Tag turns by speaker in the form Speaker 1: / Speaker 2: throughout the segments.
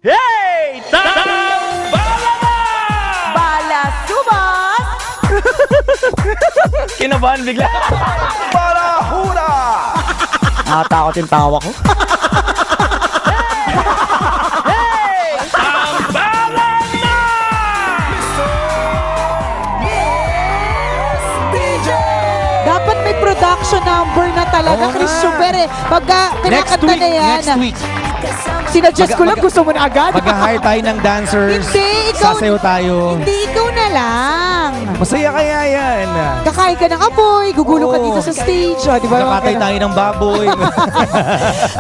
Speaker 1: Hey! Tambala na!
Speaker 2: Balasubas!
Speaker 1: Kinabahan bigla.
Speaker 3: Balahura!
Speaker 2: Nakatakot yung tawa ko.
Speaker 1: Hey! Tambala na!
Speaker 3: Yes, DJ!
Speaker 2: Dapat may production number na talaga,
Speaker 3: Oo
Speaker 2: Chris
Speaker 3: nga.
Speaker 2: Super eh. Pagka kinakanta na yan.
Speaker 3: Next week.
Speaker 2: Sinadjust ko lang, gusto mo na agad.
Speaker 3: Mag-hire tayo ng dancers.
Speaker 2: Hindi, ikaw.
Speaker 3: Sasayaw tayo.
Speaker 2: Hindi, ikaw na lang.
Speaker 3: Masaya kaya yan.
Speaker 2: Kakain ka ng apoy, gugulo ka
Speaker 3: Oo.
Speaker 2: dito sa stage. O, di ba?
Speaker 3: Nakatay tayo ng baboy.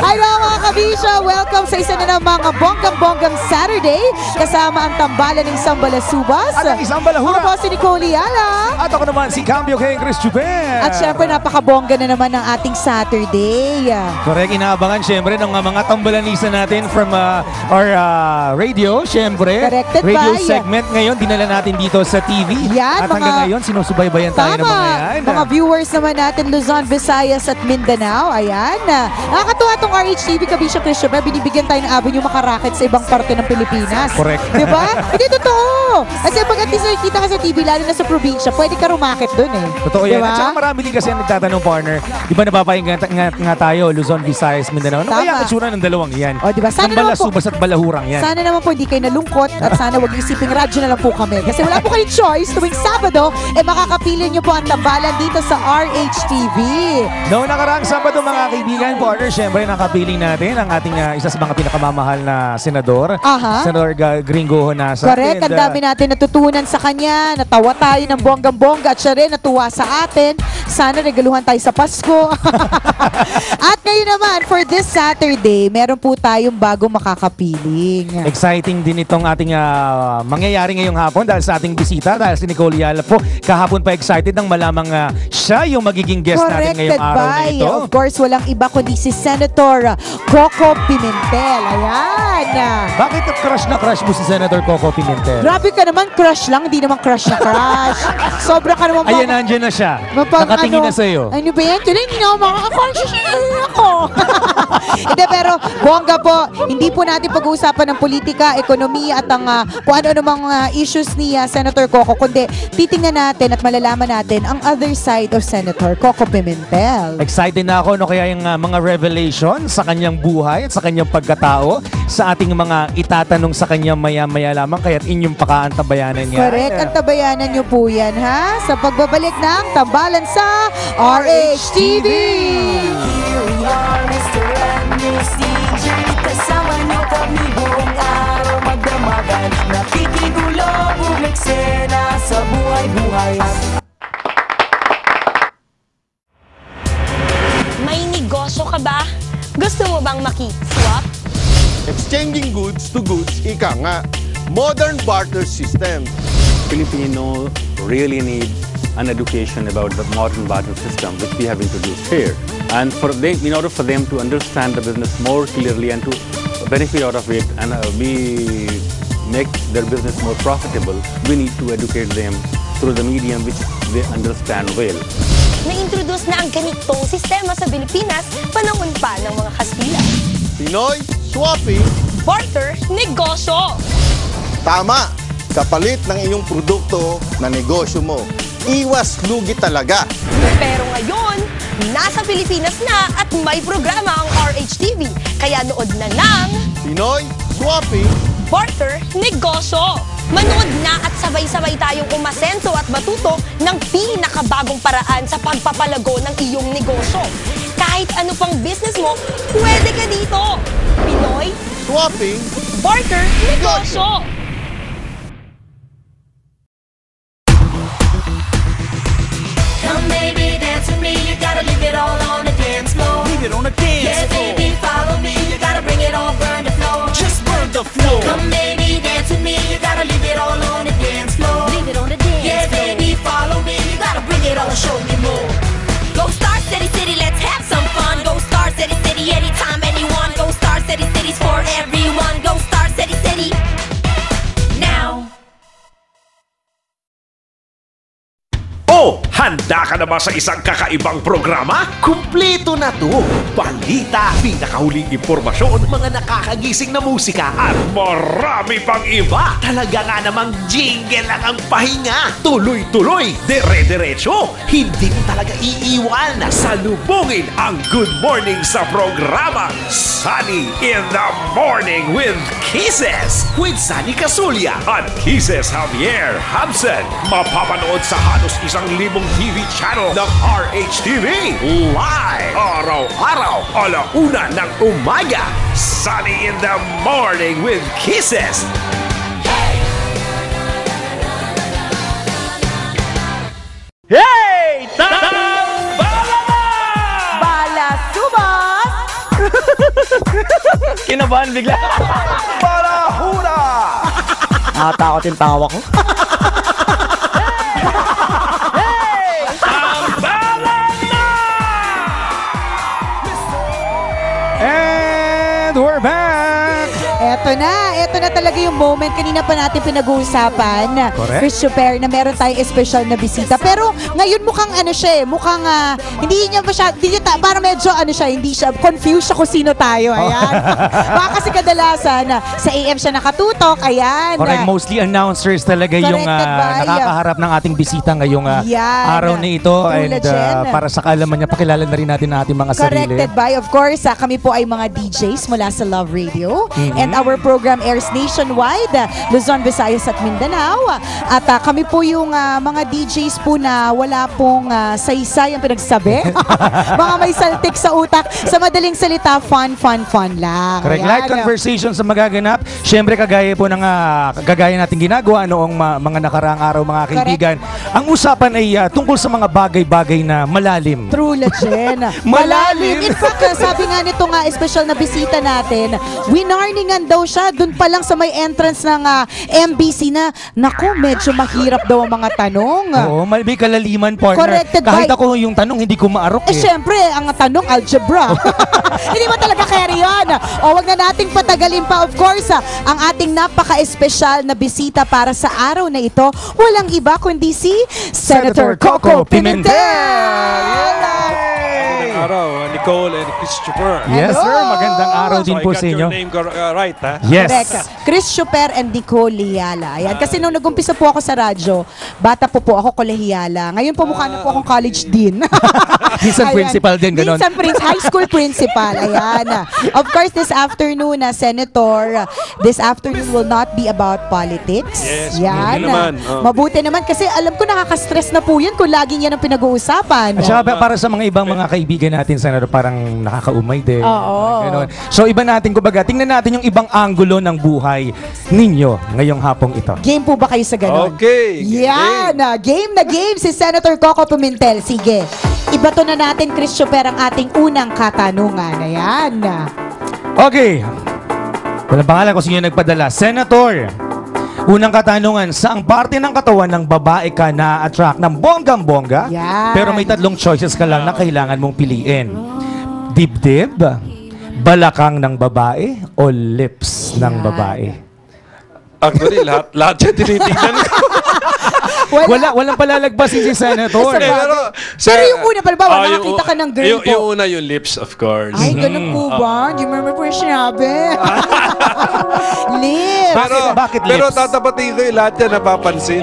Speaker 2: Ay mga kabisya, welcome sa isa na namang bonggang-bonggang Saturday. Kasama ang tambalan ng Sambalasubas.
Speaker 3: At ang isang
Speaker 2: Ako
Speaker 3: balahura.
Speaker 2: po si Nicole Yala.
Speaker 3: At ako naman si Cambio King Chris Chuper.
Speaker 2: At syempre napakabongga na naman ng ating Saturday.
Speaker 3: Correct, inaabangan syempre ng mga tambalanisa natin from our radio, syempre.
Speaker 2: Corrected
Speaker 3: Radio
Speaker 2: by-
Speaker 3: segment ngayon, dinala natin dito sa TV.
Speaker 2: Yan,
Speaker 3: At hanggang ngayon, sinusubaybayan tayo ng mga yan.
Speaker 2: Mga viewers naman natin, Luzon, Visayas at Mindanao. Ayan. Nakakatuwa itong RHTV, Kabisya Christopher. Binibigyan tayo ng avenue makaraket sa ibang parte ng Pilipinas.
Speaker 3: Correct.
Speaker 2: Diba? Hindi totoo. Kasi pag at least nakikita ka sa TV, lalo na sa probinsya, pwede ka rumakit dun eh.
Speaker 3: Totoo yan.
Speaker 2: Diba?
Speaker 3: At saka marami din kasi ang nagtatanong, partner. Di ba napapahinga nga tayo, Luzon, Visayas, Mindanao? Ano
Speaker 2: Tama.
Speaker 3: kaya ang itsura ng dalawang yan?
Speaker 2: O, diba? Sana naman po,
Speaker 3: Sambalasubas at balahurang yan.
Speaker 2: sana naman po hindi kayo nalungkot at sana wag isiping radyo na lang po kami. Kasi wala po kayong choice. Tuwing Sabado, makakapili nyo po ang tambalan dito sa RHTV.
Speaker 3: Noong nakaraang Sabado, mga kaibigan, partner, syempre nakapiling natin ang ating isa sa mga pinakamamahal na senador.
Speaker 2: Aha.
Speaker 3: Senador Gringo Honasa.
Speaker 2: Correct, ang dami natin natutunan sa kanya. Natawa tayo ng bonggang-bongga at siya rin natuwa sa atin. Sana regaluhan tayo sa Pasko. At ngayon naman, for this Saturday, meron po tayong bagong makakapiling.
Speaker 3: Exciting din itong ating mangyayari ngayong hapon dahil sa ating bisita, dahil si Nicole Yala po kahapon pa excited nang malamang siya yung magiging guest natin ngayong araw na ito.
Speaker 2: Of course, walang iba kundi si Senator Coco Pimentel. Ayan.
Speaker 3: Bakit crush na crush mo si Senator Coco Pimentel?
Speaker 2: Grabe ka naman, crush lang. Hindi naman crush na crush. Sobra ka naman.
Speaker 3: Ayan, nandiyan na siya.
Speaker 2: Mapang
Speaker 3: Nakatingin na sa'yo.
Speaker 2: Ano ba yan? Tuloy, hindi na ako makaka-conscious ako. Hindi, pero bongga po, hindi po natin pag-uusapan ng politika, ekonomiya at ang kung ano mga issues ni Senator Coco, kundi titingnan natin at malalaman natin ang other side of Senator Coco Pimentel.
Speaker 3: Excited na ako no kaya yung mga revelation sa kanyang buhay at sa kanyang pagkatao sa ating mga itatanong sa kanya maya-maya lamang kaya't inyong pakaantabayanan niya.
Speaker 2: Correct, ang tabayanan nyo po yan ha sa pagbabalik ng Tambalan sa RHTV.
Speaker 4: Here we are, Mr. and Miss DJ. Kasama niyo kami buong araw magdamagan. Nakikigulo, bumeksena sa buhay-buhay.
Speaker 5: May negosyo ka ba? Gusto mo bang maki-swap?
Speaker 6: Exchanging goods to goods, ika nga. Modern barter system.
Speaker 7: Filipino really need an education about the modern barter system which we have introduced here. And for them, in order for them to understand the business more clearly and to benefit out of it and we make their business more profitable, we need to educate them through the medium which they understand well.
Speaker 5: Na-introduce na ang ganitong sistema sa Pilipinas panahon pa ng mga Kastila.
Speaker 6: Pinoy swapping,
Speaker 5: Barter, negosyo!
Speaker 6: tama. Kapalit ng iyong produkto na negosyo mo. Iwas lugi talaga.
Speaker 5: Pero ngayon, nasa Pilipinas na at may programa ang RHTV. Kaya nood na ng
Speaker 6: Pinoy swapping,
Speaker 5: Barter, negosyo! Manood na at sabay-sabay tayong umasenso at matuto ng pinakabagong paraan sa pagpapalago ng iyong negosyo. Kahit ano pang business mo, pwede ka dito! Pinoy,
Speaker 6: swapping,
Speaker 5: Barter, negosyo!
Speaker 4: Come baby, dance with me. You gotta leave it all on the dance floor.
Speaker 1: Leave it on the dance
Speaker 4: Yeah,
Speaker 1: floor.
Speaker 4: baby, follow me. You gotta bring it all, burn the floor.
Speaker 1: Just burn the floor.
Speaker 4: Come baby, dance with me. You gotta leave it all on the dance floor. Leave it on the dance
Speaker 5: Yeah,
Speaker 4: baby, follow me. You gotta bring it all, show me more.
Speaker 5: Go Star City City, let's have some fun. Go Star City City, anytime, anyone. Go Star City City's for everyone. Go Star City City. Now.
Speaker 1: Oh,
Speaker 8: Handa ka na ba sa isang kakaibang programa?
Speaker 9: Kumpleto na to. Balita, pinakahuling impormasyon, mga nakakagising na musika at
Speaker 8: Marami pang iba!
Speaker 9: talaga nga namang jingle lang ang pahinga. Tuloy-tuloy, dire-diretso. Hindi mo talaga iiwan.
Speaker 8: Salubungin ang Good Morning sa programang Sunny in the Morning with Kisses
Speaker 9: With Sunny Casulia.
Speaker 8: at Kisses Javier Habsen. Mapapanood sa halos 1,000 TV channel ng RHTV. Live! Araw-araw, alauna ng umaga. Sunny in the Morning with Kisses.
Speaker 1: Hey! Tambala na!
Speaker 2: Bala subas!
Speaker 1: Kinabahan bigla.
Speaker 6: Balahura!
Speaker 1: Nakatakot yung tawa ko. Tambala na!
Speaker 3: And we're back!
Speaker 2: Eto na talaga yung moment. Kanina pa natin pinag-uusapan.
Speaker 3: Correct.
Speaker 2: Christopher, na meron tayong espesyal na bisita. Pero ngayon mukhang ano siya eh, mukhang hindi niya para medyo ano siya, hindi siya, confused siya kung sino tayo. Ayan. Baka kasi kadalasan sa AM siya nakatutok. Ayan.
Speaker 3: Correct, mostly announcers talaga yung
Speaker 2: Corrected by,
Speaker 3: nakakaharap ng ating bisita ngayong
Speaker 2: Yan.
Speaker 3: araw na ito.
Speaker 2: True
Speaker 3: And
Speaker 2: legend.
Speaker 3: para sa kaalaman niya, pakilala na rin natin ang ating mga sarili.
Speaker 2: Corrected by, of course, kami po ay mga DJs mula sa Love Radio. And our program airs nationwide, Luzon, Visayas at Mindanao. At kami po yung mga DJs po na wala pong saysay ang pinagsabi. Mga may saltik sa utak. Sa madaling salita, fun lang.
Speaker 3: Correct.
Speaker 2: Ayan.
Speaker 3: Light conversations na magaganap. Siyempre, kagaya po ng kagaya natin ginagawa noong mga nakaraang araw, mga kaibigan. Ang usapan ay tungkol sa mga bagay-bagay na malalim.
Speaker 2: True legend.
Speaker 3: Malalim.
Speaker 2: In fact, sabi nga nito nga, special na bisita natin, winarningan daw siya dun pa lang sa may entrance ng MBC na, naku, medyo mahirap daw ang mga tanong.
Speaker 3: Oo, may kalaliman, partner.
Speaker 2: Corrected
Speaker 3: Kahit
Speaker 2: by-
Speaker 3: ako yung tanong, hindi ko maarok
Speaker 2: Eh,
Speaker 3: eh.
Speaker 2: syempre, ang tanong, algebra. Hindi mo talaga carry yun. O, wag na nating patagalin pa, of course, ang ating napaka-espesyal na bisita para sa araw na ito. Walang iba kundi si Senator Coco Pimentel.
Speaker 10: Magandang araw, Nicole and Christopher.
Speaker 3: Yes,
Speaker 2: Hello.
Speaker 3: sir. Magandang araw
Speaker 10: So
Speaker 3: din
Speaker 10: I
Speaker 3: po
Speaker 10: got
Speaker 3: sa inyo.
Speaker 10: your name right, ha?
Speaker 3: Yes.
Speaker 2: Correct. Christopher and Nicole Liala. Ayan. Kasi nung nag-umpisa po ako sa radyo, bata po ako kolehiyala. Ngayon po mukha na po akong college dean.
Speaker 3: Minsan
Speaker 2: Ayan.
Speaker 3: principal din, ganon.
Speaker 2: Minsan high school principal. Ayan. Of course, this afternoon, Senator, this afternoon will not be about politics.
Speaker 10: Yes,
Speaker 2: Yan.
Speaker 10: mabuti naman.
Speaker 2: Mabuti naman kasi alam ko nakaka-stress na po yan kung laging yan ang pinag-uusapan.
Speaker 3: At saka para sa mga ibang mga kaibigan natin, Senator, parang nakakaumay din.
Speaker 2: Oo.
Speaker 3: Ganon. So iba natin, kumbaga, tingnan natin yung ibang anggulo ng buhay ninyo ngayong hapong ito.
Speaker 2: Game po ba kayo sa ganon?
Speaker 10: Okay.
Speaker 2: Yan! Game na game si Senator Coco Pimentel. Sige, ibato na natin, Christopher, ang ating unang katanungan. Ayan.
Speaker 3: Okay. Walang pangalan kung sino yung nagpadala. Senator, unang katanungan, saang parte ng katawan ng babae ka na-attract ng bonggang-bongga?
Speaker 2: Yan.
Speaker 3: Pero may 3 choices ka lang na kailangan mong piliin. Dibdib, balakang ng babae, o lips ng
Speaker 2: Yan.
Speaker 3: babae?
Speaker 10: Actually, lahat siya tinitingnan ko.
Speaker 3: Walang palalagpasin si Senator.
Speaker 2: Pero yung una, palbawa, nakakita ka ng girl po.
Speaker 10: Yung una, yung lips, of course.
Speaker 2: Ay, ganun po ba? Hindi mo naman po yung sinabi. Lips.
Speaker 3: Bakit
Speaker 10: Pero
Speaker 3: lips?
Speaker 10: tatapatin ko yung lahat yan napapansin.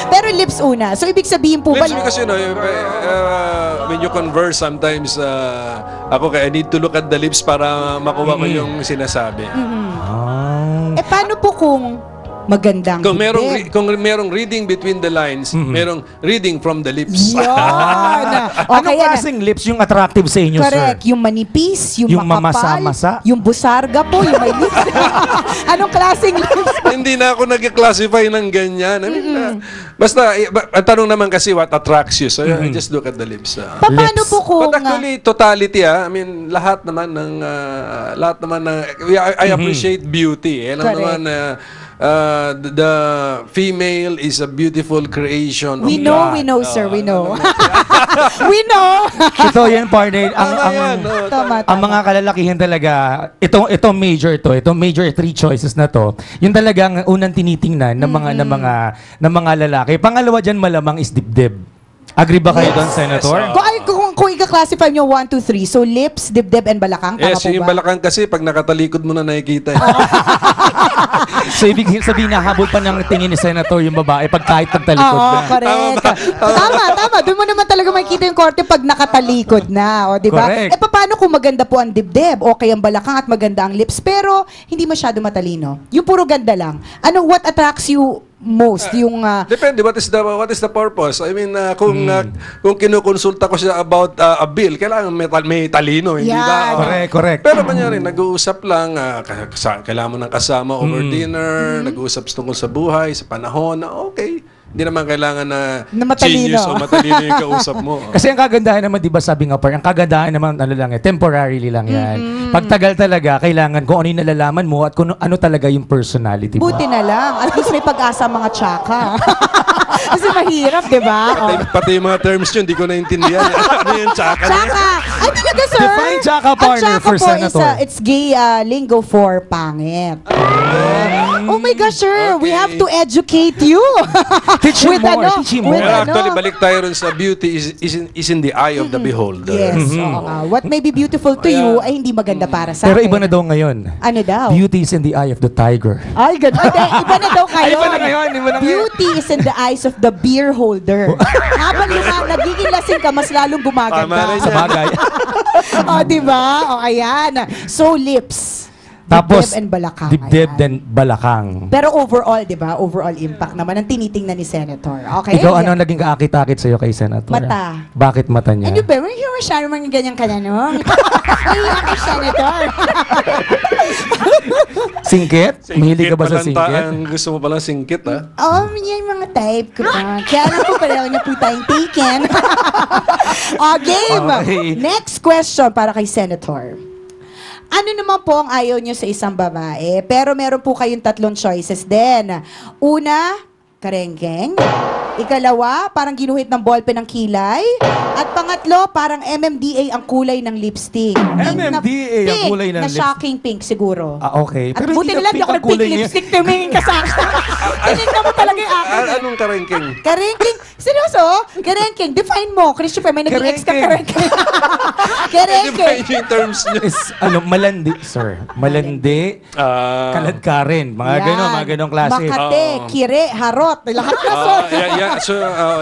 Speaker 2: Pero lips una. So, ibig sabihin po ba?
Speaker 10: Lips because, you know, when you converse, sometimes, ako I need to look at the lips para makuha ko yung sinasabi.
Speaker 2: Eh, paano po kung magandang
Speaker 10: Kung
Speaker 2: bibig?
Speaker 10: merong reading between the lines, merong reading from the lips.
Speaker 2: Yan.
Speaker 3: Anong klaseng lips yung attractive sa inyo,
Speaker 2: Correct.
Speaker 3: sir?
Speaker 2: Yung manipis, yung makapal,
Speaker 3: mamasa-masa?
Speaker 2: yung busarga po, yung may lips. Anong klaseng lips?
Speaker 10: Hindi na ako nag-classify ng ganyan. I mean, basta, ang tanong naman kasi what attracts you. So, I just look at the lips.
Speaker 2: Paano po kung...
Speaker 10: But actually, totality, I mean, lahat naman ng, I appreciate beauty. Alam
Speaker 2: Correct.
Speaker 10: naman, the female is a beautiful creation
Speaker 2: We
Speaker 10: of
Speaker 2: know,
Speaker 10: God.
Speaker 2: we know, sir, we know. We know.
Speaker 3: Ito yan, partner.
Speaker 2: Tama,
Speaker 3: Ang mga kalalakihan talaga, ito major 3 choices na to. Yung talagang unang tinitingnan ng mga lalaki. Pangalawa diyan malamang is dibdib. Agree ba kayo doon, Senator?
Speaker 2: Kung i-classify nyo 1, 2, 3, so lips, dibdib, and balakang, tama
Speaker 10: Yes,
Speaker 2: po
Speaker 10: yung
Speaker 2: ba?
Speaker 10: balakang kasi pag nakatalikod mo na nakikita.
Speaker 3: So ibig sabihin nahabol pa ng tingin ni Senator yung babae pag kahit pagtalikod
Speaker 2: Oo,
Speaker 3: na.
Speaker 2: correct. Tama. Doon mo naman talaga makikita yung korte pag nakatalikod na, o, di ba?
Speaker 3: Correct.
Speaker 2: Paano kung maganda po ang dibdib, okay ang balakang at maganda ang lips, pero hindi masyado matalino? Yung puro ganda lang. What attracts you most? Yung
Speaker 10: Depende, what is the purpose? I mean, kung kinukonsulta ko siya about a bill, kailangan may talino, hindi ba?
Speaker 3: Correct.
Speaker 10: Pero kunyari, nag-uusap lang, kailangan mo ng kasama over dinner, nag-uusap tungkol sa buhay, sa panahon, okay. Hindi naman kailangan na
Speaker 2: matalino.
Speaker 10: genius o matalino yung kausap mo.
Speaker 3: Kasi ang kagandahan naman, di ba sabi nga par, ang kagandahan naman, temporarily lang yan. Pagtagal talaga, kailangan kung ano yung nalalaman mo at kung ano talaga yung personality mo.
Speaker 2: buti na lang. At least may pag-asa ang mga tsaka. Kasi mahirap, di ba?
Speaker 10: Pati yung mga terms yun, hindi ko naintindihan. Ano yung tsaka?
Speaker 2: Tsaka! Ay, talaga, sir?
Speaker 3: Define tsaka, partner,
Speaker 2: Ang
Speaker 3: for
Speaker 2: tsaka po
Speaker 3: Senator.
Speaker 2: it's gay lingo for pangit. Oh my gosh, sir. We have to educate you.
Speaker 3: Teach him more.
Speaker 10: Pero actually, balik tayo rin sa beauty is in the eye of the beholder.
Speaker 2: Yes. oo nga. What may be beautiful to you ay hindi maganda para sa
Speaker 3: Pero
Speaker 2: akin.
Speaker 3: iba na daw ngayon.
Speaker 2: Ano daw?
Speaker 3: Beauty is in the eye of the tiger.
Speaker 2: Ay, ganun. Iba na daw kayo.
Speaker 3: Iba na ngayon.
Speaker 2: Beauty is in the eyes of the beer holder. Habang nagiging lasing ka, mas lalong
Speaker 10: Tama
Speaker 2: gumaganda.
Speaker 10: rin
Speaker 3: Sa bagay.
Speaker 2: Diba? Ayan. So, lips.
Speaker 3: Tapos,
Speaker 2: Dibdib and balakang.
Speaker 3: dibdib
Speaker 2: Ayan.
Speaker 3: then balakang.
Speaker 2: Pero overall, di ba? Overall impact naman ang tinitingnan ni Senator. Okay?
Speaker 3: Ikaw, ano naging kaakit-akit sa'yo kay Senator?
Speaker 2: Mata.
Speaker 3: Bakit mata niya?
Speaker 2: Ano ba? May masyado mga ganyang kananong. Ay, ako, Senator.
Speaker 3: Singkit? Mahilig ka ba sa singkit?
Speaker 10: Ang gusto mo palang singkit, ha?
Speaker 2: Oo, yan yung mga type ko pa. Kaya lang po pareho niya po tayong taken. Game!
Speaker 3: Okay.
Speaker 2: Next question para kay Senator. Ano naman po ang ayaw niyo sa isang babae? Pero meron po kayong 3 choices din. Una, karengkeng. Ikalawa, parang ginuhit ng ballpen ng kilay. At pangatlo, parang MMDA ang kulay ng lipstick. Pink na-
Speaker 3: MMDA ang
Speaker 2: pink
Speaker 3: kulay ng
Speaker 2: na
Speaker 3: lipstick.
Speaker 2: shocking pink siguro.
Speaker 3: Okay.
Speaker 2: At
Speaker 3: Pero
Speaker 2: buti
Speaker 3: hindi
Speaker 2: na lang di ako
Speaker 3: ang
Speaker 2: nag-pink
Speaker 3: kulay niya.
Speaker 2: lipstick. Tumingin ka sa akin. Tinignan mo talaga yung akin.
Speaker 10: Anong karengking?
Speaker 2: Karengking. Seryoso? Karengking. Define mo. Christopher, may naging ex ka karengking. Karengking.
Speaker 10: Define yung terms nyo.
Speaker 3: Is, malandi, sir. Malandi, kaladkarin. Mga
Speaker 2: Yan.
Speaker 3: gano'n, mga ganong klase.
Speaker 2: Makate, kire, harot. Lahat na sir.
Speaker 10: So,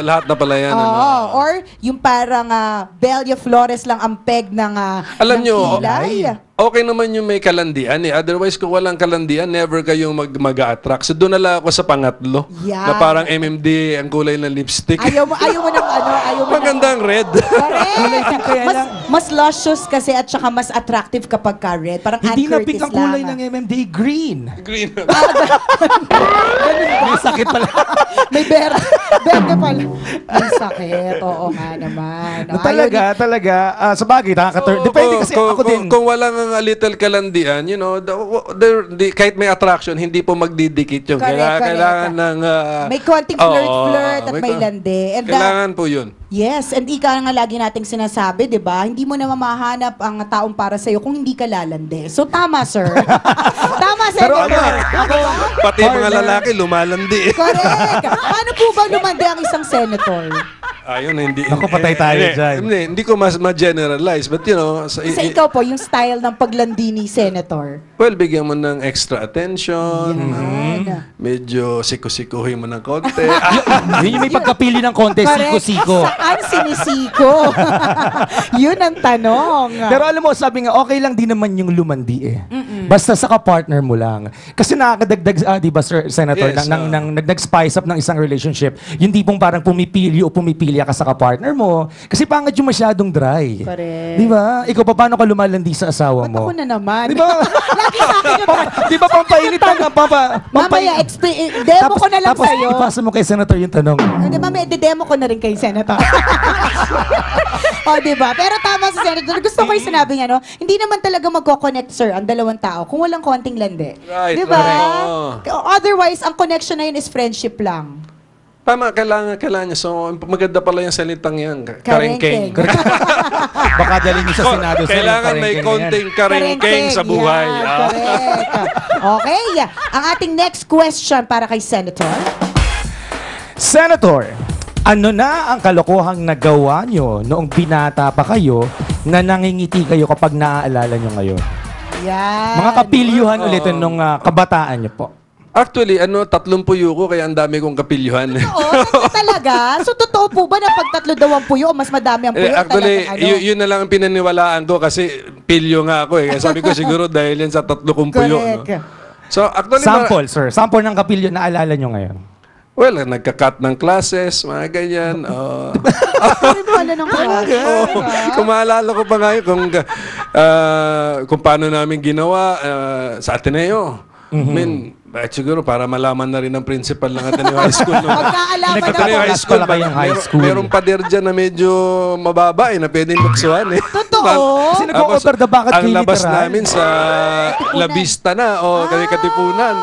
Speaker 10: lahat na pala yan.
Speaker 2: Oo. Or yung parang Belia Flores lang ang peg ng
Speaker 10: Alam
Speaker 2: ng
Speaker 10: nyo,
Speaker 2: kilay.
Speaker 10: okay naman yung may kalandian eh. Otherwise, kung walang kalandian, never kayong mag-attract. So, doon na lang ako sa pangatlo.
Speaker 2: Yan.
Speaker 10: Na parang MMD ang kulay ng lipstick.
Speaker 2: Ayaw mo ng ayaw mo
Speaker 10: Magandang red.
Speaker 2: Correct. Mas luscious kasi at saka mas attractive kapag ka red. Parang
Speaker 3: Hindi
Speaker 2: Ann
Speaker 3: na pink
Speaker 2: Curtis
Speaker 3: ang kulay
Speaker 2: lang.
Speaker 3: ng MMD, green.
Speaker 10: Green.
Speaker 3: May sakit pala.
Speaker 2: May berde pala. May sakit. Oo nga naman.
Speaker 3: Talaga, sa bagay, depende kasi ako din.
Speaker 10: Kung walang a little kalandian, you know, kahit may attraction, hindi po magdidikit yung
Speaker 2: Correct.
Speaker 10: kailangan ng...
Speaker 2: May konting flirt at may lande. And
Speaker 10: kailangan po yun.
Speaker 2: yes, and ika nga lagi nating sinasabi, di ba? Hindi mo naman mahanap ang taong para sa'yo kung hindi ka lalande. So, tama, sir. Tama, Senator.
Speaker 10: Pati mga lalaki, lumalandi.
Speaker 2: Correct. Paano po ba lumande ang isang senator?
Speaker 10: Ayun, hindi.
Speaker 3: Naku, patay tayo dyan.
Speaker 10: Hindi ko ma-generalize. But you know,
Speaker 2: Sa ikaw po, yung style ng paglandi ni senator.
Speaker 10: well, bigyan mo ng extra attention.
Speaker 2: Yan.
Speaker 10: Medyo sikusikuhin mo ng konti.
Speaker 3: Yun yung may pagkapili ng konti,
Speaker 2: Correct.
Speaker 3: siko-siko.
Speaker 2: Saan sinisiko? Yun ang tanong.
Speaker 3: Pero alam mo, sabi nga, okay lang din naman yung lumandi eh. Basta sa ka-partner mo lang. Kasi nakakadagdag, di ba, Sir Senator,
Speaker 10: Yes,
Speaker 3: nag-spice up ng isang relationship. Yung tipong parang pumipili o pumipili pamilya ka sa kapartner mo. Kasi pangit yung masyadong dry.
Speaker 2: Correct.
Speaker 3: Di ba? Ikaw, paano ka lumalandi sa asawa
Speaker 2: Ba't
Speaker 3: mo?
Speaker 2: ako na naman?
Speaker 3: Di ba?
Speaker 2: Lagi sa akin yung
Speaker 3: Di ba pampainit ka nga?
Speaker 2: Mamaya, demo ko na lang
Speaker 3: tapos,
Speaker 2: sa'yo.
Speaker 3: ipasa mo kay Senator yung tanong.
Speaker 2: Hindi, mamaya, demo ko na rin kay Senator. O, diba? Pero tama si Senator. Gusto ko yung sinabi niya, no? Hindi naman talaga magko-connect, sir, ang dalawang tao kung walang konting landi.
Speaker 10: Right,
Speaker 2: Diba?
Speaker 10: right.
Speaker 2: Otherwise, ang connection na yun is friendship lang.
Speaker 10: Tama, kailangan niya. So, maganda pala yung salitang yan.
Speaker 2: Karengkeng.
Speaker 3: Baka dalhin niyo sa Senado. sir,
Speaker 10: Kailangan
Speaker 3: yung
Speaker 10: may
Speaker 3: karengkeng na yan.
Speaker 10: konting karengkeng sa buhay.
Speaker 2: Yan,
Speaker 10: Ah.
Speaker 2: correct. Okay. Ang ating next question para kay Senator.
Speaker 3: Senator, ano na ang kalokohang nagawa nyo noong binata pa kayo na nangingiti kayo kapag naaalala nyo ngayon?
Speaker 2: Yan.
Speaker 3: Mga kapilyuhan ulit nung kabataan nyo po.
Speaker 10: Actually, 30 yuko, kaya ang dami kong kapilyuhan.
Speaker 2: Oo, talaga? So, totoo po ba na pag 3 daw ang puyo o mas madami ang puyo?
Speaker 10: Actually,
Speaker 2: talagang,
Speaker 10: yun na lang ang pinaniwalaan ko kasi pilyo nga ako eh. Kaya sabi ko siguro dahil yan sa 3 kong puyo. No?
Speaker 2: Correct.
Speaker 10: So, actually,
Speaker 3: Sample, sir. Sample ng kapilyo na alala nyo ngayon.
Speaker 10: well, nagka-cut ng classes, mga ganyan.
Speaker 2: Ano pala ng klase?
Speaker 10: Kung maalala ko pa ngayon kung paano namin ginawa sa Ateneo. Siguro para malaman na rin ng principal ng Ateneo High School. No?
Speaker 2: Pagkaalaman
Speaker 10: Ateneo
Speaker 2: na
Speaker 10: High School,
Speaker 3: kayong high school.
Speaker 10: Merong pader dyan na medyo mababa na pwedeng buksuhan eh.
Speaker 2: Totoo?
Speaker 3: Kasi nag-over the bucket
Speaker 10: Ang
Speaker 3: kayo
Speaker 10: labas
Speaker 3: literal.
Speaker 10: namin sa La Vista na o Katipunan.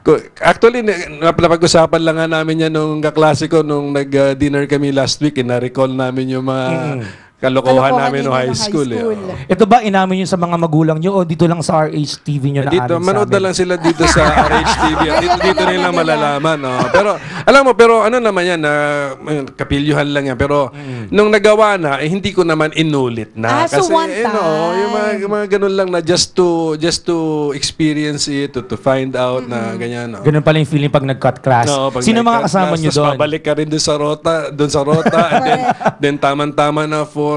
Speaker 10: So, actually, napag-usapan lang nga namin yan nung kaklase ko nung nag-dinner kami last week. Na-recall namin yung mga kalokohan namin nung high school.
Speaker 3: Ito ba inamin nyo sa mga magulang nyo o dito lang sa RH TV nyo na
Speaker 10: Dito,
Speaker 3: amin sa
Speaker 10: manood na
Speaker 3: amin?
Speaker 10: lang sila dito sa RH TV. Dito nila malalaman. No? Pero, alam mo, ano naman yan, kapilyuhan lang yan. Pero, nung nagawa na, hindi ko naman inulit na.
Speaker 2: So one time.
Speaker 10: Yung mga ganun lang na just to experience it, to find out na ganyan. No?
Speaker 3: Ganun pala yung feeling pag nag-cut class.
Speaker 10: No, pag
Speaker 3: Sino mga
Speaker 10: nag-cut
Speaker 3: kasama
Speaker 10: class,
Speaker 3: nyo
Speaker 10: tas
Speaker 3: doon?
Speaker 10: Pabalik ka rin doon sa rota. And then tamang-tama na for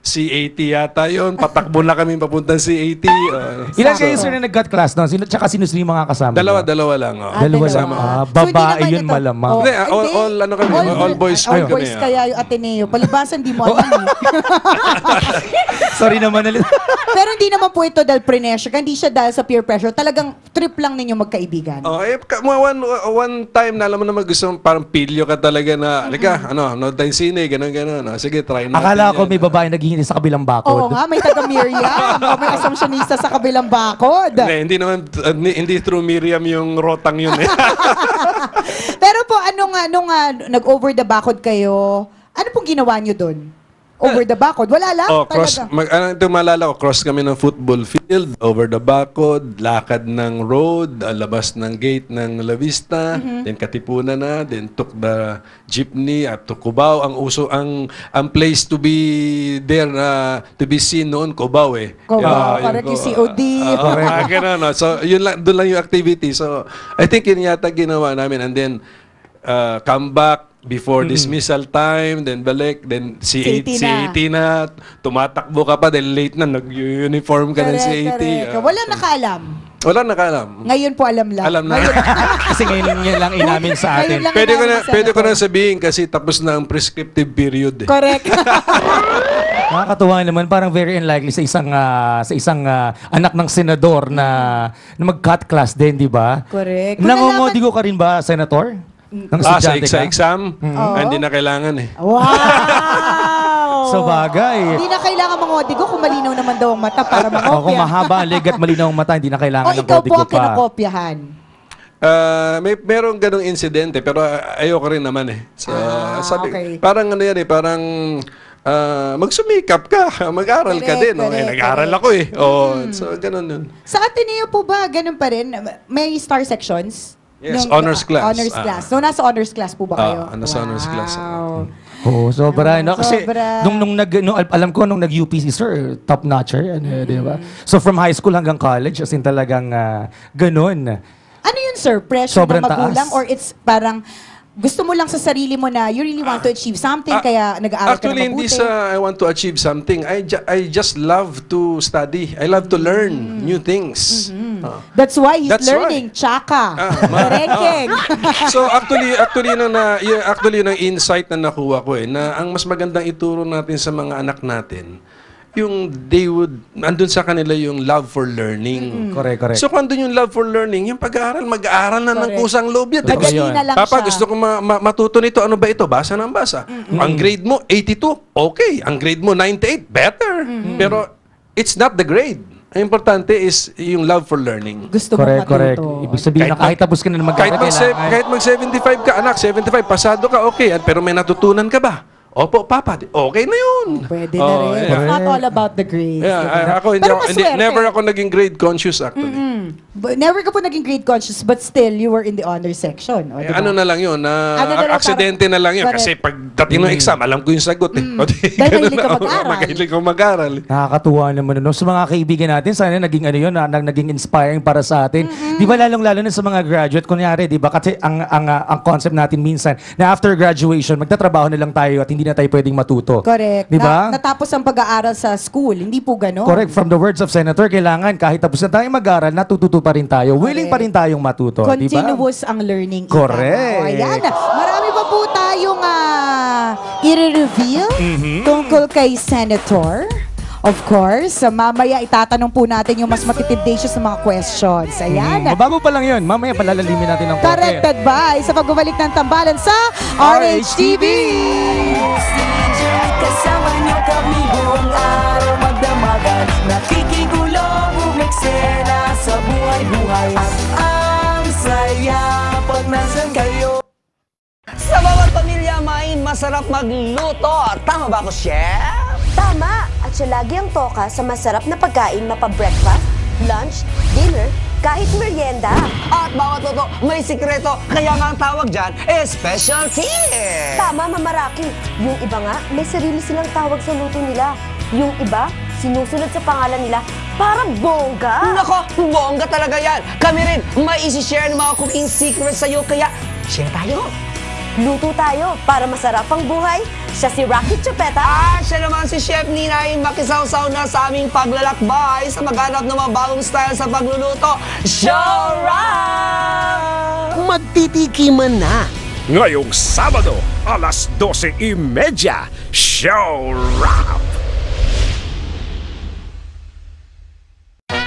Speaker 10: CAT yata yun. Patakbo na kami papuntang CAT.
Speaker 3: Ilan kayo sir na nag-cut class doon? Tsaka sino yung mga kasama?
Speaker 10: Dalawa lang.
Speaker 3: Dalawa lang. Babae yun malamang.
Speaker 10: Hindi, all boys
Speaker 2: All
Speaker 10: kami.
Speaker 2: boys kaya yung Ateneo. Palibasan, di mo alam.
Speaker 3: Sorry naman ulit.
Speaker 2: Pero hindi naman po ito dahil pressure. Hindi siya dahil sa peer pressure. Talagang trip lang ninyo magkaibigan.
Speaker 10: One time na alam mo naman gusto parang pilyo ka talaga na, halika, nood tayong sine, gano'n. Sige, try natin.
Speaker 3: Akala ko may babae naghihintay sa kabilang bakod.
Speaker 2: Oo nga, may taga-Miriam. O may assumptionista sa kabilang bakod.
Speaker 10: Hindi naman, hindi through Miriam yung rotang yun eh.
Speaker 2: Pero po, nung nag-over the bakod kayo, ano pong ginawa nyo doon? Over the bakod? Wala lang?
Speaker 10: Cross,
Speaker 2: talaga?
Speaker 10: ito maalala ko, cross kami ng football field, over the bakod, lakad ng road, labas ng gate ng La Vista, then Katipunan na, then took the jeepney up to Cubao. Ang place to be there, to be seen noon, Cubao eh.
Speaker 2: Cubao, correct yung COD.
Speaker 10: Ganun, no? So, doon lang yung activity. So, I think yun yata ginawa namin. And then, come back, before dismissal time, then balik, then CAT na, tumatakbo ka pa, then late na, nag-uniform ka ng CAT.
Speaker 2: Walang nakaalam.
Speaker 10: Walang nakaalam.
Speaker 2: Ngayon po alam lang.
Speaker 10: Alam na.
Speaker 3: Kasi ngayon niya lang inamin sa atin.
Speaker 10: Pwede ko na sabihin kasi tapos na ang prescriptive period.
Speaker 2: Correct.
Speaker 3: Nakakatuwa naman, parang very unlikely sa isang anak ng senador na mag-cut class din, di ba?
Speaker 2: Correct.
Speaker 3: Nangongodigo ka rin ba, Senator?
Speaker 10: Sa exam? Hindi na kailangan eh.
Speaker 2: Wow!
Speaker 3: So bagay.
Speaker 2: Hindi na kailangan mangodigo kung malinaw naman daw ang mata para mangopya.
Speaker 3: Kung mahaba ang leg at malinaw ang mata, hindi na kailangan ng
Speaker 2: ikaw po
Speaker 3: kodigo
Speaker 2: ang
Speaker 3: pa.
Speaker 2: kinakopyahan.
Speaker 10: Merong ganong insidente pero ayoko rin naman eh. So,
Speaker 2: okay.
Speaker 10: Parang yan eh, parang magsumikap ka, mag-aral ka din. Nag-aral ako eh. So, ganun yun.
Speaker 2: Sa Ateneo po ba, ganun pa rin? May star sections?
Speaker 10: Yes, honors class.
Speaker 2: Honors class. So, nasa honors class po ba kayo?
Speaker 10: Nasa honors class.
Speaker 3: Oo, sobra. No? Kasi
Speaker 2: sobra.
Speaker 3: alam ko, nung nag-UP si Sir, top-notcher. Di ba? So, from high school hanggang college, as in talagang ganun.
Speaker 2: Ano yun, sir? Pressure
Speaker 3: Sobrang
Speaker 2: ng magulang?
Speaker 3: taas.
Speaker 2: Or it's parang gusto mo lang sa sarili mo na you really want to achieve something, kaya nag-aaral ka
Speaker 10: Actually,
Speaker 2: na
Speaker 10: hindi
Speaker 2: mabuti?
Speaker 10: sa I want to achieve something. I just love to study. I love to learn new things.
Speaker 2: That's why he's
Speaker 10: That's
Speaker 2: learning. Tsaka.
Speaker 10: ma-
Speaker 2: Merenggeng.
Speaker 10: So actually yun ang insight na nakuha ko na ang mas magandang ituro natin sa mga anak natin yung andun sa kanila yung love for learning.
Speaker 3: Correct.
Speaker 10: So kung andun yung love for learning, yung pag-aaral, mag-aaral na ng
Speaker 2: Correct.
Speaker 10: kusang loob yan.
Speaker 2: Madali
Speaker 3: yun.
Speaker 2: na lang
Speaker 10: Papa,
Speaker 2: siya.
Speaker 10: gusto ko matuto nito. Ano ba ito? Basa ng basa. Ang grade mo, 82. Okay. Ang grade mo, 98. Better. Pero it's not the grade. Ang importante is yung love for learning.
Speaker 2: Gusto mo
Speaker 3: Correct.
Speaker 2: matuto.
Speaker 3: Ibig sabihin na kahit tapos ka na mag-aaral,
Speaker 10: Kahit mag-75 ka, anak, 75, pasado ka, okay. Pero may natutunan ka ba? Opo, Papa. Okay na yun.
Speaker 2: Pwede na rin.
Speaker 10: yeah.
Speaker 2: It's not all about the grades.
Speaker 10: Yeah, ako,
Speaker 2: Pero maswerte.
Speaker 10: never ako naging grade conscious actually.
Speaker 2: But never ka po naging grade conscious, but still, you were in the honor section. O, diba?
Speaker 10: Ano na lang yun,
Speaker 2: Ano na lang,
Speaker 10: aksidente na lang yun.
Speaker 2: Correct.
Speaker 10: Kasi pagdating ng exam, alam ko yung sagot. O,
Speaker 2: Dahil mahilig ka mag-aral.
Speaker 10: Magahilig ko mag-aral.
Speaker 3: Nakakatuwa naman no? Sa mga kaibigan natin, sana naging naging inspiring para sa atin. Di ba lalong-lalo na sa mga graduate, kunyari, di ba? Kasi ang concept natin minsan, na after graduation, magtatrabaho na lang tayo at hindi na tayo pwedeng matuto.
Speaker 2: Correct.
Speaker 3: Di ba?
Speaker 2: Natapos ang pag-aaral sa school. Hindi po gano'n.
Speaker 3: Correct. From the words of Senator, kailangan kahit tapos na tayong mag-aral, natututo pa rin tayo. Willing pa rin tayong matuto. Di ba?
Speaker 2: Continuous ang learning.
Speaker 3: Correct.
Speaker 2: O, ayan. Marami pa po tayong i-reveal tungkol kay Senator. Of course, mamaya itatanong po natin yung mas matitidatious na mga questions. Ayan.
Speaker 3: Bago pa lang yun, mamaya palalalimin natin ng konti.
Speaker 2: Correct advice sa pagbabalik ng tambalan sa RHTV.
Speaker 4: Kasama niyo kami buong araw magdamagan. Nakikigulo, bumeksena sa buhay-buhay. At ang saya pag nasan kayo.
Speaker 11: Sa bawat pamilya may masarap magluto. Tama ba ako, Chef?
Speaker 12: Tama! At siya lagi ang toka sa masarap na pagkain mapa-breakfast, lunch, dinner, kahit merienda.
Speaker 11: At bawat luto may sikreto, kaya nga ang tawag dyan, specialty!
Speaker 12: Tama, Mamaraki. Yung iba nga, may sarili silang tawag sa luto nila. Yung iba, sinusunod sa pangalan nila para bongga.
Speaker 11: Nako, bongga talaga yan! Kami rin, may isi-share ng mga cooking secrets sa'yo, kaya share tayo!
Speaker 12: Luto tayo para masarap ang buhay. Siya si Rocky Chupeta.
Speaker 11: At siya naman si Chef Ninain, makisawsaw na sa aming paglalakbay sa maghanap ng mga bagong style sa pagluluto. Showrap!
Speaker 9: Magtitikiman na.
Speaker 8: Ngayong Sabado, alas 12:30, Show Wrap!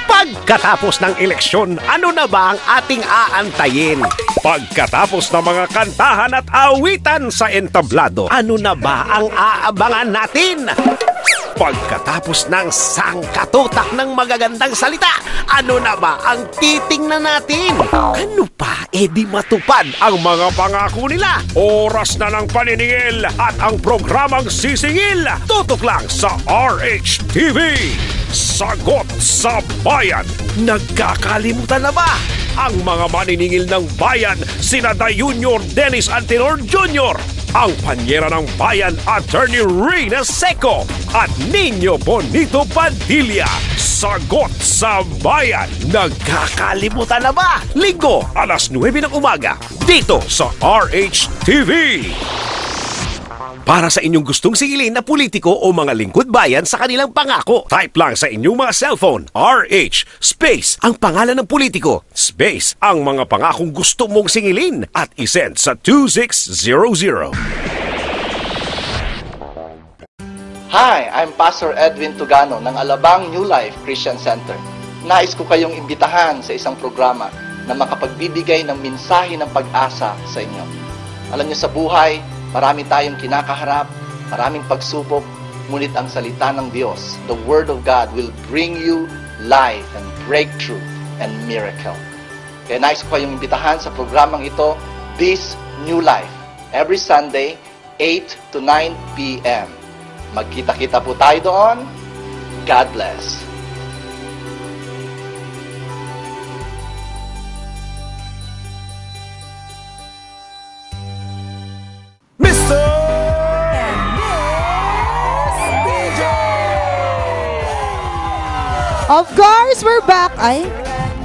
Speaker 8: Pagkatapos ng eleksyon, ano na ba ang ating aantayin? Pagkatapos ng mga kantahan at awitan sa entablado, ano na ba ang aabangan natin? Pagkatapos ng sangkatutak ng magagandang salita, ano na ba ang titingnan natin? Ano pa, di matupad ang mga pangako nila? Oras na ng paniningil at ang programang sisingil. Tutok lang sa RHTV. Sagot sa Bayan. Nagkakalimutan na ba? Ang mga maniningil ng bayan, sina Junior Dennis Antenor Jr., ang panyera ng bayan, Attorney Reyna Seco, at Nino Bonito Padilla. Sagot sa Bayan. Nagkakalimutan na ba? Linggo, alas 9 ng umaga, dito sa RHTV. Para sa inyong gustong singilin na politiko o mga lingkod bayan sa kanilang pangako, type lang sa inyong mga cellphone, RH, space, ang pangalan ng politiko, space, ang mga pangakong gusto mong singilin, at isend sa 2600.
Speaker 13: Hi, I'm Pastor Edwin Tugano ng Alabang New Life Christian Center. Nais ko kayong imbitahan sa isang programa na makapagbibigay ng mensahe ng pag-asa sa inyo. Alam niyo, sa buhay, marami tayong kinakaharap, maraming pagsubok, ngunit ang salita ng Diyos, the Word of God, will bring you life and breakthrough and miracle. Kaya nais ko kayong imbitahan sa programang ito, This New Life, every Sunday, 8 to 9 p.m. Magkita-kita po tayo doon. God bless.
Speaker 8: Mr.
Speaker 2: Of course, we're back. Ay,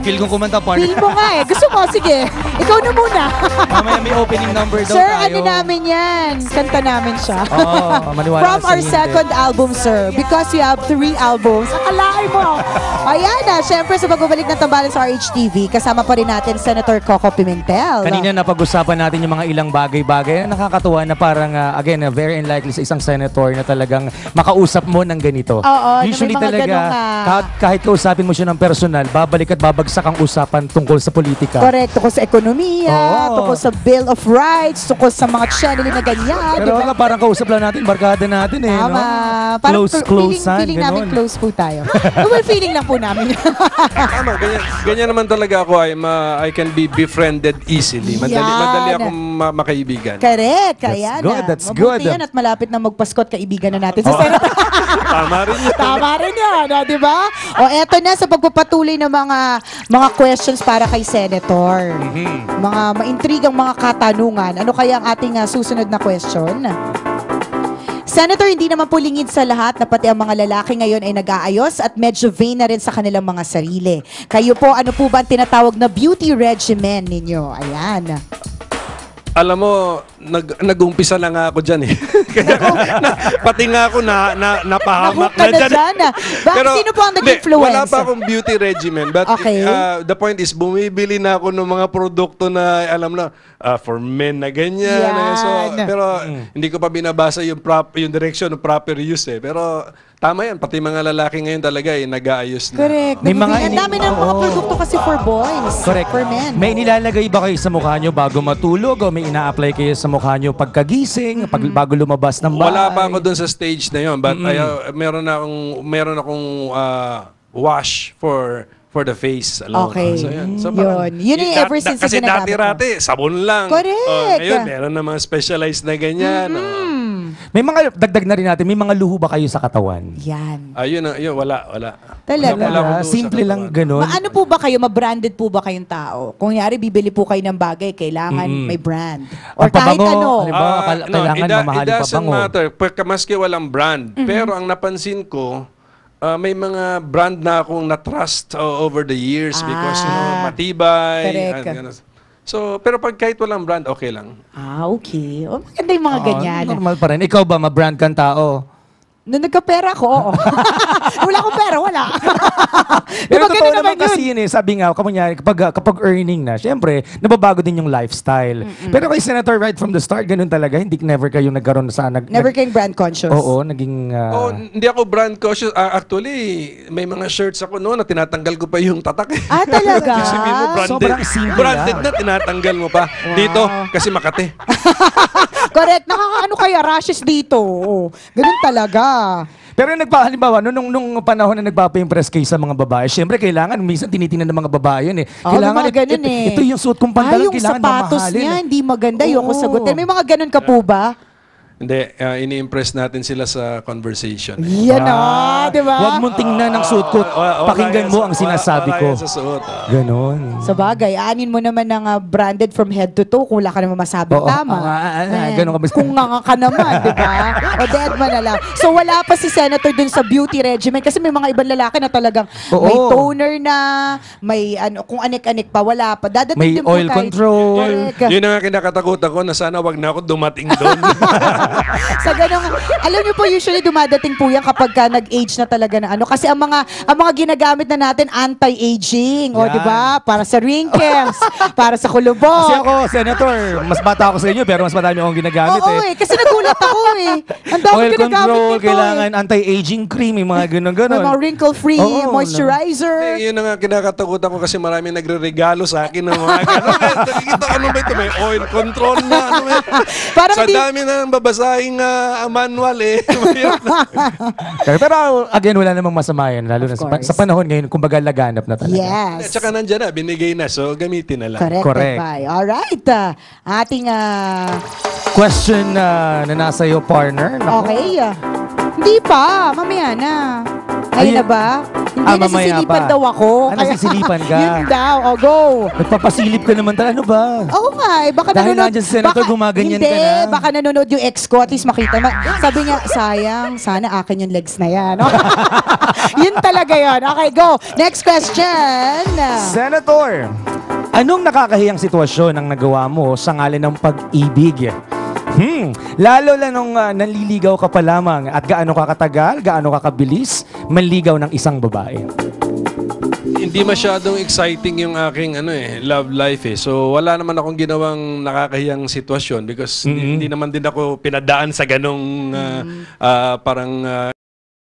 Speaker 3: Feel kong kumanta, partner.
Speaker 2: Feel mo nga eh. Gusto mo, sige. Ikaw na muna.
Speaker 3: Mamaya may opening number daw
Speaker 2: Sir,
Speaker 3: tayo.
Speaker 2: ano namin yan? Kanta namin siya.
Speaker 3: Oo, maniwala
Speaker 2: From
Speaker 3: ka sa
Speaker 2: our
Speaker 3: hindi.
Speaker 2: second album, sir. Because we have 3 albums. Akalain mo. Ayan na, syempre sa pagbabalik ng Tambalan sa RHTV, kasama pa rin natin Senator Coco Pimentel.
Speaker 3: Kanina napag-usapan natin yung mga ilang bagay-bagay na nakakatuwa na parang, again, very unlikely sa isang senator na talagang makausap mo ng ganito.
Speaker 2: Oo,
Speaker 3: Usually
Speaker 2: na may mga
Speaker 3: talaga,
Speaker 2: ganung,
Speaker 3: kahit kausapin mo siya ng personal, babalik at babagsak ang usapan tungkol sa politika.
Speaker 2: Correct. Tungkol sa ekonomiya,
Speaker 3: Oo.
Speaker 2: tungkol sa Bill of Rights, tungkol sa mga channel na ganyan.
Speaker 3: Pero
Speaker 2: diba?
Speaker 3: parang kausap lang natin, barkada natin eh.
Speaker 2: Tama.
Speaker 3: No?
Speaker 2: Parang
Speaker 3: Close
Speaker 2: feeling namin
Speaker 3: ganun.
Speaker 2: close po tayo. Well, feeling lang po namin.
Speaker 10: Tama, ganyan naman talaga ako. I can be befriended easily. Madali akong makaibigan.
Speaker 2: Correct. Kaya
Speaker 3: That's
Speaker 2: na.
Speaker 3: good.
Speaker 2: Mabuti yan at malapit na magpasko at kaibigan na natin sa Senator.
Speaker 10: Tama rin yun.
Speaker 2: Tama rin yan, di ba? O eto na sa pagpapatuloy ng mga questions para kay Senator. Mga maintrigang mga katanungan. Ano kaya ang ating susunod na question? Senator, hindi naman po lingid sa lahat na pati ang mga lalaki ngayon ay nag-aayos at medyo vain na rin sa kanilang mga sarili. Kayo po, ano po ba ang tinatawag na beauty regimen ninyo? Ayan.
Speaker 10: Alam mo, nag-umpisa na nga ako dyan eh. Kaya pati nga ako napahamak na dyan.
Speaker 2: Bakit sino po ang nag-influence?
Speaker 10: Wala pa akong beauty regimen. But
Speaker 2: Okay.
Speaker 10: The point is, bumibili na ako ng mga produkto na alam na, for men na ganyan.
Speaker 2: Yan.
Speaker 10: So, pero hindi ko pa binabasa yung direction ng proper use eh. Pero tama yan, pati mga lalaki ngayon talaga eh, nag-aayos na.
Speaker 2: Correct.
Speaker 3: May mga
Speaker 2: Ang dami ng mga produkto kasi for boys.
Speaker 3: Correct.
Speaker 2: For men.
Speaker 3: May nilalagay ba kayo sa mukha nyo bago matulog o may ina-apply kayo sa mukha nyo pagkagising, bago lumabas ng bahay?
Speaker 10: Wala pa ako dun sa stage na yun. But meron akong wash for the face alone.
Speaker 2: Okay.
Speaker 10: So, yun. So,
Speaker 2: Yun yung ever since
Speaker 10: kasi
Speaker 2: na ginagamit mo.
Speaker 10: dati-rati, sabon lang.
Speaker 2: Correct.
Speaker 10: Ngayon, meron na mga specialized na ganyan.
Speaker 3: May mga, dagdag na rin natin, may mga luho ba kayo sa katawan?
Speaker 2: Yan.
Speaker 10: Ayun, wala.
Speaker 2: Talaga?
Speaker 10: Wala akong luho sa
Speaker 3: Simple lang
Speaker 10: katawan.
Speaker 3: ganun.
Speaker 2: Ano po ba kayo? Ma-branded po ba kayong tao? Kung nyari, bibili po kayo ng bagay, kailangan may brand. Or
Speaker 3: Ang pabango,
Speaker 2: kahit ano.
Speaker 3: halimbawa, kailangan mamahalin
Speaker 10: it doesn't
Speaker 3: pabango.
Speaker 10: matter. Maski walang brand. Pero ang napansin ko, may mga brand na akong na-trust over the years because matibay.
Speaker 2: Correct.
Speaker 10: Ganun. So, pero pag kahit walang brand, okay lang.
Speaker 2: Okay. O, maganda yung mga ganyan.
Speaker 3: Normal pa rin. Ikaw ba, ma-brand kang tao?
Speaker 2: Nung nagka-pera ko, oo. Wala akong pera, wala.
Speaker 3: Pero
Speaker 2: Diba
Speaker 3: totoo
Speaker 2: ganun
Speaker 3: naman
Speaker 2: naman
Speaker 3: kasi yun eh. Sabi nga, kapag earning na, syempre, nababago din yung lifestyle. Pero kay Senator, right from the start, ganun talaga. Hindi never kayo nagkaroon sa...
Speaker 2: Never kayong brand conscious.
Speaker 3: Oo, naging...
Speaker 10: Hindi ako brand cautious. Actually, may mga shirts ako noon na tinatanggal ko pa yung tatak.
Speaker 2: Ah, talaga?
Speaker 10: Sabihin mo, branded.
Speaker 3: Sobrang simple
Speaker 10: Branded
Speaker 3: lang.
Speaker 10: na, tinatanggal mo pa. Dito, kasi Makati.
Speaker 2: Correct. Nakakaano kaya rashes dito. Oo. Ganun talaga.
Speaker 3: Pero halimbawa, nung panahon na nagpapa-impress kayo sa mga babae, syempre kailangan, minsan tinitingnan ng mga babae yun eh. Kailangan,
Speaker 2: mga ganun eh.
Speaker 3: Ito yung suot kong pantalon,
Speaker 2: yung
Speaker 3: kailangan
Speaker 2: sapatos
Speaker 3: mamahalin.
Speaker 2: niya,
Speaker 3: eh.
Speaker 2: hindi maganda. Yung
Speaker 3: Oo.
Speaker 2: sagutin. May mga ganun ka po ba?
Speaker 10: Hindi, ini-impress natin sila sa conversation.
Speaker 2: Yan na, di ba?
Speaker 3: Huwag mong tingnan ang suot ko. Pakinggan mo ang sinasabi ko.
Speaker 10: Wala yan sa suot.
Speaker 3: Ganon.
Speaker 2: Sa bagay, anin mo naman ng branded from head to toe kung wala ka naman masabing
Speaker 3: Oo,
Speaker 2: tama.
Speaker 3: ganun ka ba?
Speaker 2: Kung nga ka naman, di ba? O dead man na lang. So wala pa si Senator dun sa beauty regimen kasi may mga ibang lalaki na talagang may toner na, may ano, kung anik-anik pa, wala pa. Dadating
Speaker 3: May
Speaker 2: din po
Speaker 3: oil
Speaker 2: kahit-
Speaker 3: control.
Speaker 2: Correct.
Speaker 10: Yun ang kinakatakutan ko na sana wag na ako dumating doon.
Speaker 2: Sa ganun, alam niyo po, usually dumadating po yan kapag ka nag-age na talaga na ano. Kasi ang mga ginagamit na natin, anti-aging. O,
Speaker 3: Yan.
Speaker 2: di ba? Para sa wrinkles, para sa
Speaker 3: Kasi
Speaker 2: kulubot.
Speaker 3: ako, Senator, mas bata ako sa inyo, pero mas madami akong ginagamit
Speaker 2: Oo
Speaker 3: eh.
Speaker 2: kasi nagulat ako eh. Ang dami
Speaker 3: Oil
Speaker 2: ginagamit
Speaker 3: control,
Speaker 2: nito
Speaker 3: kailangan anti-aging cream, yung mga
Speaker 2: May
Speaker 3: ganon-ganon.
Speaker 2: mga wrinkle-free,
Speaker 3: Oo,
Speaker 2: moisturizer.
Speaker 10: Yun ang kinakatakutan ko kasi maraming nagre-regalo sa akin ng mga gano'n. Nakikita ko ano ba ito? May oil control na. Ano ba?
Speaker 2: Parang
Speaker 10: sa
Speaker 2: di-
Speaker 10: dami na babasahing manual eh.
Speaker 3: Pero again, wala namang masama yan, lalo na sa panahon ngayon, kumbaga laganap na talaga.
Speaker 2: Yes.
Speaker 10: At saka nandyan na, binigay na. So, gamitin na lang.
Speaker 2: Correct. Bye. Alright. Ating
Speaker 3: Question na nasa iyo, partner. Naku.
Speaker 2: okay. Hindi pa. Mamaya na. Ayun na ba? Hindi nasisilipan daw ako.
Speaker 3: Nasisilipan ka?
Speaker 2: Yun daw. O, go.
Speaker 3: Nagpapasilip ka naman talaga. Ano ba?
Speaker 2: Oo nga, baka
Speaker 3: Dahil
Speaker 2: nanonood.
Speaker 3: nandiyan si Senator, gumaganyan
Speaker 2: hindi,
Speaker 3: ka na.
Speaker 2: baka nanonood yung ex ko, at least makita. Sabi niya, sayang, sana akin yung legs na yan. Yun talaga yun. Okay, go. Next question.
Speaker 3: Senator, anong nakakahiyang sitwasyon ang nagawa mo sa ngalan ng pag-ibig? Lalo na nung nanliligaw ka pa lamang at gaano ka katagal, gaano ka kabilis manligaw ng isang babae?
Speaker 10: Hindi masyadong exciting yung aking love life eh. So wala naman akong ginawang nakakahiyang sitwasyon because hindi naman din ako pinadaan sa ganong parang